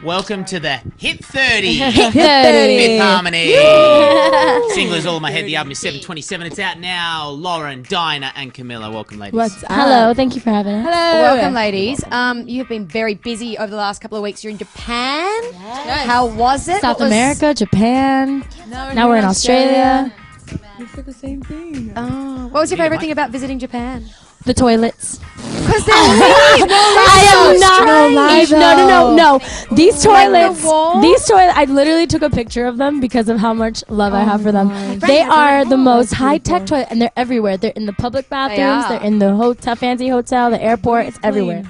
Welcome to the Hit 30. Hit 30. Fifth Harmony. Singlers All in My Head. The album is 7/27. It's out now. Lauren, Dinah, and Camilla. Welcome, ladies. What's up? Hello, thank you for having us. Hello. Welcome, ladies. You've been very busy over the last couple of weeks. You're in Japan. Yes. How was it? South What was- America, Japan. Now we're in Australia. It's like the same thing. Oh, what was your favorite thing about visiting Japan? The toilets. Because they're I am not strange. no. These toilets, wall? I literally took a picture of them because of how much love I have for them. my They are the most that's high-tech beautiful. toilet, and they're everywhere. They're in the public bathrooms. are. They're in the hotel, fancy hotel, the airport. It's Clean. everywhere.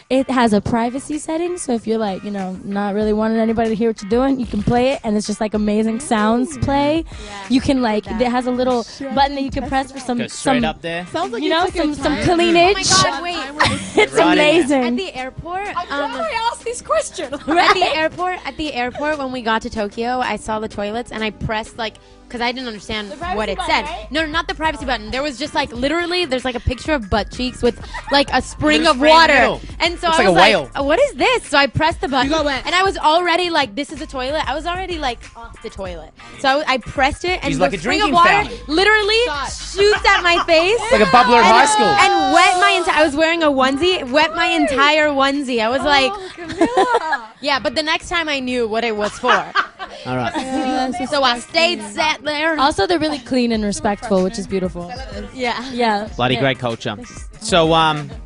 It has a privacy setting, so if you're like, not really wanting anybody to hear what you're doing, you can play it, and it's just like amazing sounds play. You can like, it has a little button that you can press for Go straight up there. Sounds like some cleanage. Oh my God, wait. It's Right in there. amazing. At the airport, I asked this question. at the airport, when we got to Tokyo, I saw the toilets and I pressed because I didn't understand what it button, said. right? No, not the privacy button. There was just literally, there's a picture of butt cheeks with a spring There's a of spring in the water. middle. And so Looks I like was a whale. "Oh, what is this?" So I pressed the button, got wet. and I was already this is a toilet. I was already off the toilet. So I pressed it, and She's the like a spring of drinking water fountain. literally shoots at my face. Like a bubbler in high school. And wet my entire. I was wearing a onesie. Wet my entire onesie. I was yeah. But the next time I knew what it was for. All right. So I stayed sat there. Also, they're really clean and respectful, which is beautiful. Yeah. Yeah. Bloody great culture. So,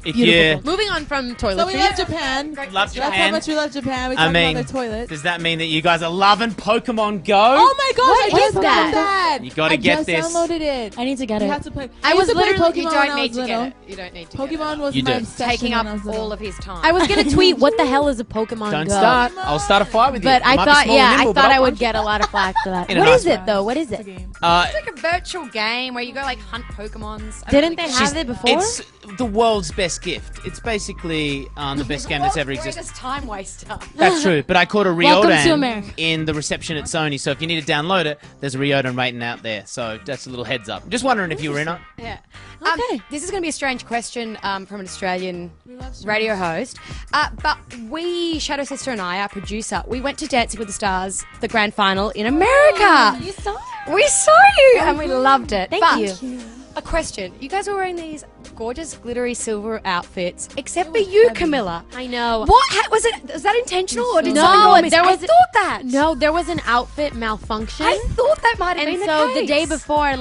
if you Beautiful. Moving on from So we toiletries. love Japan. love That's how Japan, much we love Japan. We I talk mean, about their toilets. does that mean that you guys are loving Pokemon Go? Oh my gosh! What I is just that? got that. You gotta I get just this. downloaded it. I need to get You it. have to play. I was used to play literally. Pokemon You when don't I need was to little. get it. You don't need to. Pokemon was You my do. obsession Taking when up I was little. all of his time. I was gonna tweet, "What the hell is a Pokemon Don't Go?" start. I'll start a fight with you. But It I might be thought, small and I nimble, but thought I'll I would punch get a lot of flack for that. In a What nice is it way. though? What is It's a it? game. It's like a virtual game where you go hunt Pokemons. Didn't they She's- have it before? It's the world's best gift. It's basically the best game that's ever existed. Greatest time waster. That's true, but I caught a Welcome to Ryodan America. in the reception at Sony, so if you need to download it, there's a Ryodan waiting out there. So that's a little heads up. Just wondering if you were in it. Yeah. Okay. This is going to be a strange question from an Australian love strange. radio host. But we, Shadow Sister and I, our producer, we went to Dancing with the Stars, the grand final in America. You saw We saw you and we loved it. Thank But you. a question. You guys were wearing these gorgeous glittery silver outfits, except for you, Camilla. I know. What? Was that intentional or did No, something go amiss? there I was- thought that. No, there was an outfit malfunction. I thought that might have And been so the the case. day before,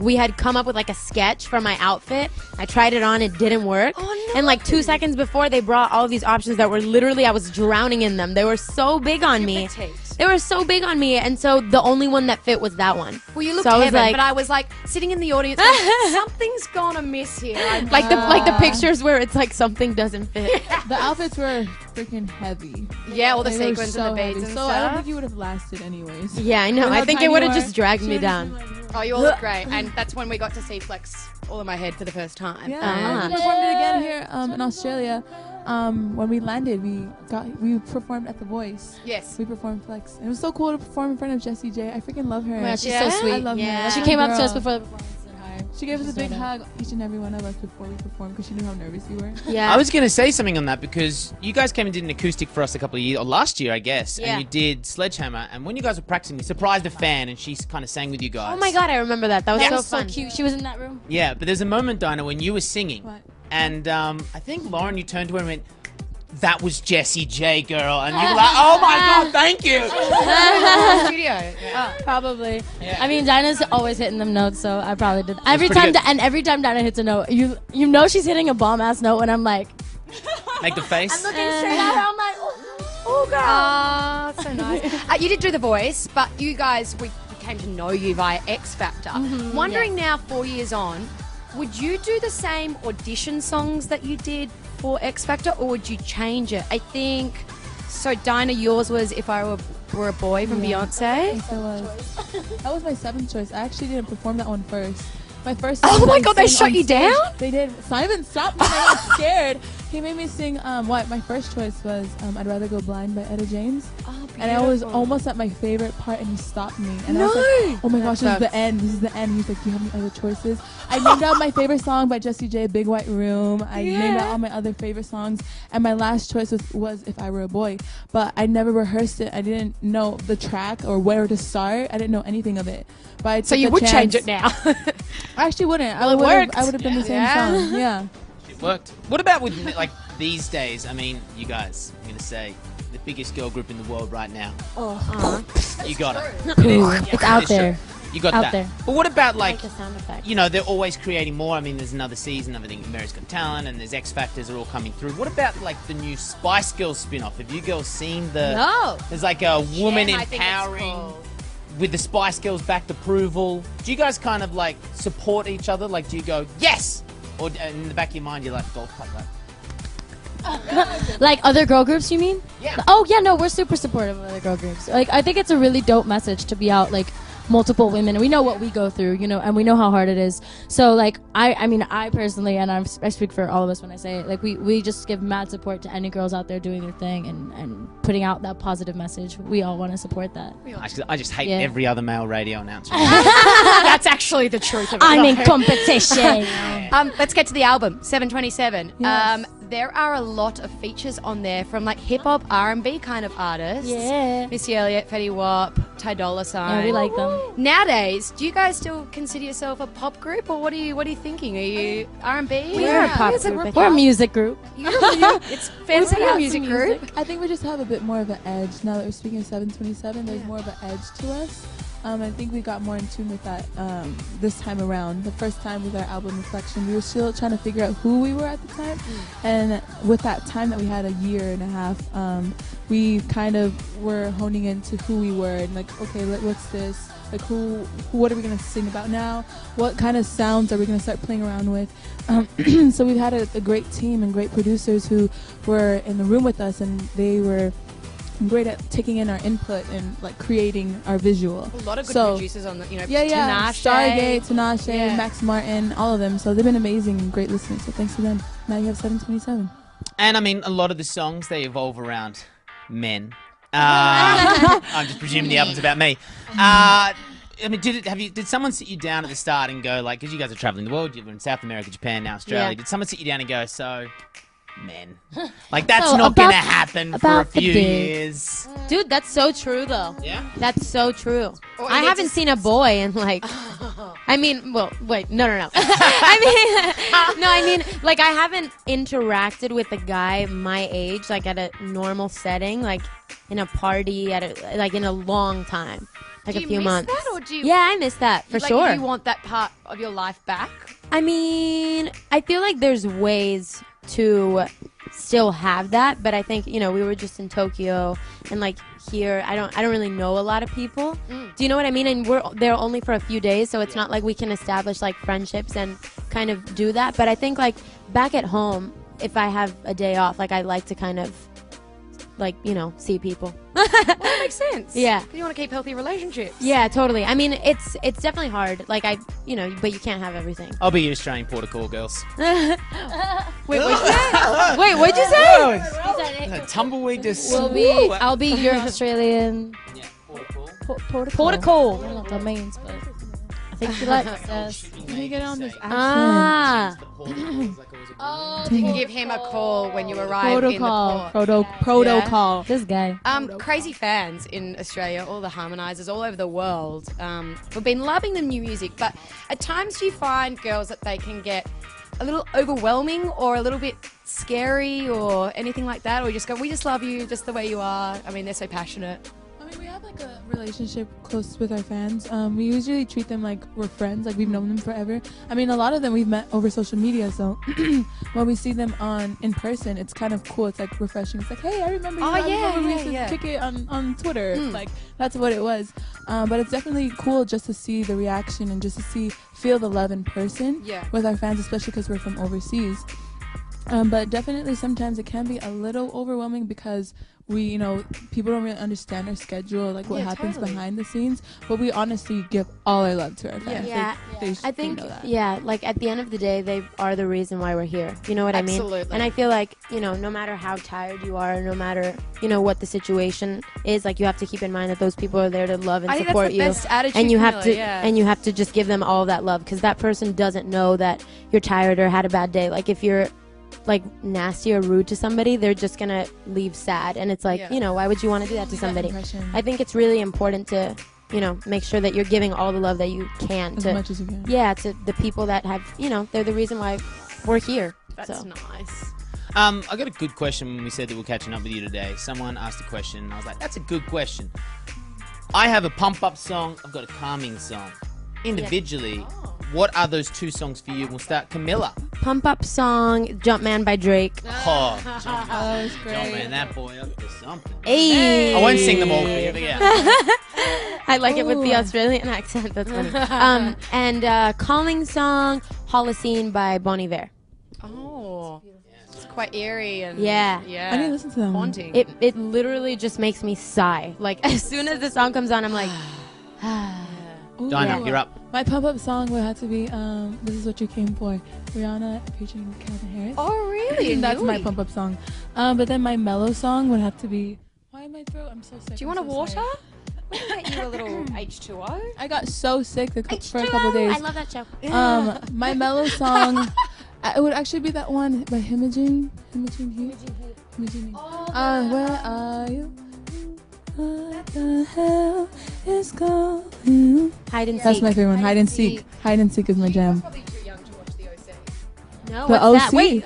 we had come up with a sketch for my outfit. I tried it on, it didn't work. Oh, no. And 2 seconds before, they brought all of these options that were literally, I was drowning in them. They were so big on me. They were so big on me, and so the only one that fit was that one. Well, you looked So I was heaven, like- but I was sitting in the audience. Going, something's gone amiss here. Like the pictures where it's something doesn't fit. The outfits were freaking heavy. Yeah, all the They were sequins so and the beads heavy. and So stuff. I don't think you would have lasted anyways. Yeah, I know. Look I how think tiny it would have you just are. dragged She me was down. like- Oh, you all look great, and that's when we got to see Flex All in My Head for the first time. Yeah, Ah. we performed it again here in Australia. When we landed, we performed at The Voice. Yes. We performed Flex. It was so cool to perform in front of Jessie J. I freaking love her. Yeah, she's Yeah. so sweet. I love her. Yeah. That's She my came up to girl. us before the performance. She gave us a So big dope. hug, each and every one of us, before we performed because she knew how nervous we were. Yeah. I was going to say something on that because you guys came and did an acoustic for us a couple of years, or last year, I guess, Yeah. and you did Sledgehammer. And when you guys were practicing, you surprised a fan, and she kind of sang with you guys. Oh my god, I remember that. That was Yeah. so That was fun. Cute. She was in that room. Yeah, but there's a moment, Dinah, when you were singing, What? and I think Lauren, you turned to her and went, "That was Jessie J, girl," and you were like, "Oh my god, thank you." Studio. Yeah. Probably. Yeah. I mean, Dinah's always hitting them notes, so I probably did. Every pretty time, good. every time Dinah hits a note, you know she's hitting a bomb ass note, and I'm like, Make the face. looking straight at her. I'm like, oh girl. Ah, so nice. You did do The Voice, but you guys, we came to know you via X Factor. Wondering now, 4 years on, would you do the same audition songs that you did for X Factor, or would you change it? I think, so Dinah, yours was If I Were a Boy from Yeah. Beyonce. Yes, it was. That was my 7th choice. I actually didn't perform that one first. My first song. Oh my that I God, they sang shut on you stage- down? They did. Simon stopped me. I was scared. He made me sing. What? My first choice was "I'd Rather Go Blind" by Etta James. Oh, And I was beautiful. almost at my favorite part, and he stopped me. And I No! was like, "Oh my gosh, this is the sucks. end. This is the end." He's like, "Do you have any other choices?" I named out my favorite song by Jessie J, "Big White Room." I named out all my other favorite songs, and my last choice was "If I Were a Boy." But I never rehearsed it. I didn't know the track or where to start. I didn't know anything of it. But I So took you the would change chance. it now. I actually wouldn't. Well, it worked. I would have done the same Yeah. song. Yeah. It worked. What about with like these days? I mean, you guys, I'm gonna say the biggest girl group in the world right now. You got it. It's out It is true. there. You got Out that. there. But what about like, the sound effect. you know, they're always creating more. I mean, there's another season. I think America's Got Talent and there's X Factors are all coming through. What about like the new Spice Girls spin-off? Have you girls seen the? No. There's like a woman Gem, I think it's empowering called. with the Spice Girls backed approval. Do you guys kind of like support each other? Like, do you go yes, or in the back of your mind you're like golf clap? Like, Like other girl groups, you mean? Yeah. Oh yeah, no, we're super supportive of other girl groups. Like I think it's a really dope message to be out like multiple women. We know what we go through, you know, and we know how hard it is. So like I mean I personally, and I speak for all of us when I say it, like we just give mad support to any girls out there doing their thing and putting out that positive message. We all want to support that. I just hate Yeah. every other male radio announcer. That's actually the truth of it. I'm in competition. Let's get to the album, 727. Yes. There are a lot of features on there from like hip hop, R&B kind of artists. Yeah. Missy Elliott, Fetty Wap, Ty Dolla $ign. Yeah, we like them. Nowadays, do you guys still consider yourself a pop group, or what are you thinking? Are you R&B? We are a pop It's like group. we're We're a pop. music group. It's fancy We have music some group. I think we just have a bit more of an edge now that we're speaking of 727. There's more of an edge to us. I think we got more in tune with that this time around. The first time with our album Reflection, we were still trying to figure out who we were at the time. And with that time that we had, a year and a half, we kind of were honing into who we were and like, okay, what's this? Like what are we gonna sing about now? What kind of sounds are we gonna start playing around with? So we've had a great team and great producers who were in the room with us, and they were great at taking in our input and like creating our visual. A lot of good So- producers on the, you know, Yeah, Tinashe. Stargate, Tinashe, Yeah. Max Martin, all of them. So they've been amazing and great listeners. So thanks to them. Now you have 727. And I mean, a lot of the songs they evolve around men. I'm just presuming the album's about me. I mean, did someone sit you down at the start and go like, because you guys are traveling the world, you're in South America, Japan, now Australia. Yeah. Did someone sit you down and go, so men, like that's So not about- gonna happen for a about the few dick. years? Dude, that's so true, though. Yeah. That's so true. Or I you haven't just- seen a boy in like. I mean, well, wait, no. I mean, like I haven't interacted with a guy my age, like at a normal setting, like in a party, like in a long time, like Do a you few miss months. that, or do you? Yeah, I miss that for like, sure. Do you want that part of your life back? I mean, I feel like there's ways to still have that, but I think, you know, we were just in Tokyo and like here I don't really know a lot of people. Do you know what I mean? And we're there only for a few days, so it's not like we can establish like friendships and kind of do that. But I think like back at home, if I have a day off, like I like to kind of like, you know, see people. Well, that makes sense. Yeah. 'Cause you want to keep healthy relationships. Yeah, totally. I mean, it's definitely hard. Like you know, but you can't have everything. I'll be your Australian port of call, girls. Wait, what'd you say? Wait, what'd you say? Tumbleweed just. We'll be. I'll be your Australian Yeah, port of call. protocol. I don't know what that means, but I think she likes us. Let me get on this accent. Ah. You can give him a call when you arrive in the Protocol. port. Protocol. This guy. Crazy fans in Australia, all the harmonizers all over the world. We've been loving the new music, but at times do you find, girls, that they can get a little overwhelming or a little bit scary or anything like that? Or you just go, we just love you just the way you are? I mean, they're so passionate. I mean, we have like a relationship close with our fans. We usually treat them like we're friends, like we've known them forever. I mean, a lot of them we've met over social media, so when we see them in person, it's kind of cool. It's like refreshing. It's like, hey, I remember you. Oh, I yeah, remember we yeah, used to yeah. kick it on Twitter. Like that's what it was. But it's definitely cool just to see the reaction and just to feel the love in person Yeah. with our fans, especially because we're from overseas. But definitely sometimes it can be a little overwhelming because people don't really understand our schedule, like what happens behind the scenes. But we honestly give all our love to our fans. Yeah. They I think, know that. like at the end of the day, they are the reason why we're here. You know what I mean? Absolutely. And I feel like, no matter how tired you are, no matter, what the situation is, like you have to keep in mind that those people are there to love and I think support that's the you. best attitude, And you have to, Camilla, yeah. and you have to just give them all that love because that person doesn't know that you're tired or had a bad day. Like if you're like nasty or rude to somebody, they're just gonna leave sad, and it's like, why would you want to do that to somebody? I think it's really important to make sure that you're giving all the love that you can As to much as you can. to the people that have they're the reason why we're here. That's so nice. I got a good question when we said that we're catching up with you today. Someone asked a question, and I was like, that's a good question. I have a pump-up song. I've got a calming song. Individually, what are those two songs for you? We'll start Camilla. Pump Up song, Jumpman by Drake. Oh, John, That was great. man, that boy up to something. Hey. I won't sing them all for you, but yeah. I like it with the Ooh. Australian accent. That's funny. And calming song, Holocene by Bon Iver. Oh, it's quite eerie and Yeah. I need to listen to that one. haunting. It literally just makes me sigh. Like as soon as the song comes on, I'm like, Ooh. Dinah, you're up. My pump-up song would have to be This Is What You Came For, Rihanna featuring Calvin Harris. Oh, really? That's my Really? pump-up song. But then my mellow song would have to be, why am I throat? I'm so sick. Do you I'm want a so water? sorry. We can get you a little H2O. I got so sick for a couple days. I love that show. My mellow song, it would actually be that one by Imogen Heap. Imogen Heap. Where are you? What the hell is going? Hide and seek. That's my favorite one. Hide and seek. Hide and seek is my jam. Probably too young to watch the OC. No, The what's that? OC? Wait,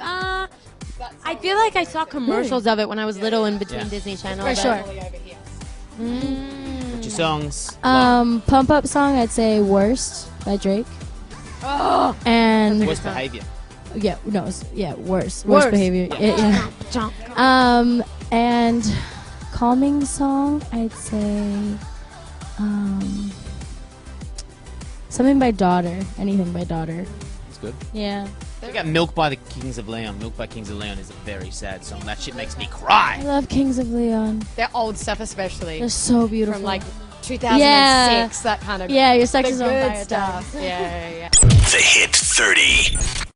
I feel like I saw commercials of it when I was little in between Yeah. Disney Channel. For but- sure. What's your songs? Pump Up song, I'd say Worst by Drake. Oh, And Worst behavior. worst Worst. behavior. Yeah. jump. And calming song, I'd say something by Daughter. Anything by Daughter. That's good. Yeah. Check out Milk by the Kings of Leon. Milk by Kings of Leon is a very sad song. That shit makes me I cry. love Kings of Leon. Their old stuff, especially They're so beautiful. from like 2006, that kind of yeah, your sex the is on good fire stuff. time. Yeah. The Hit 30.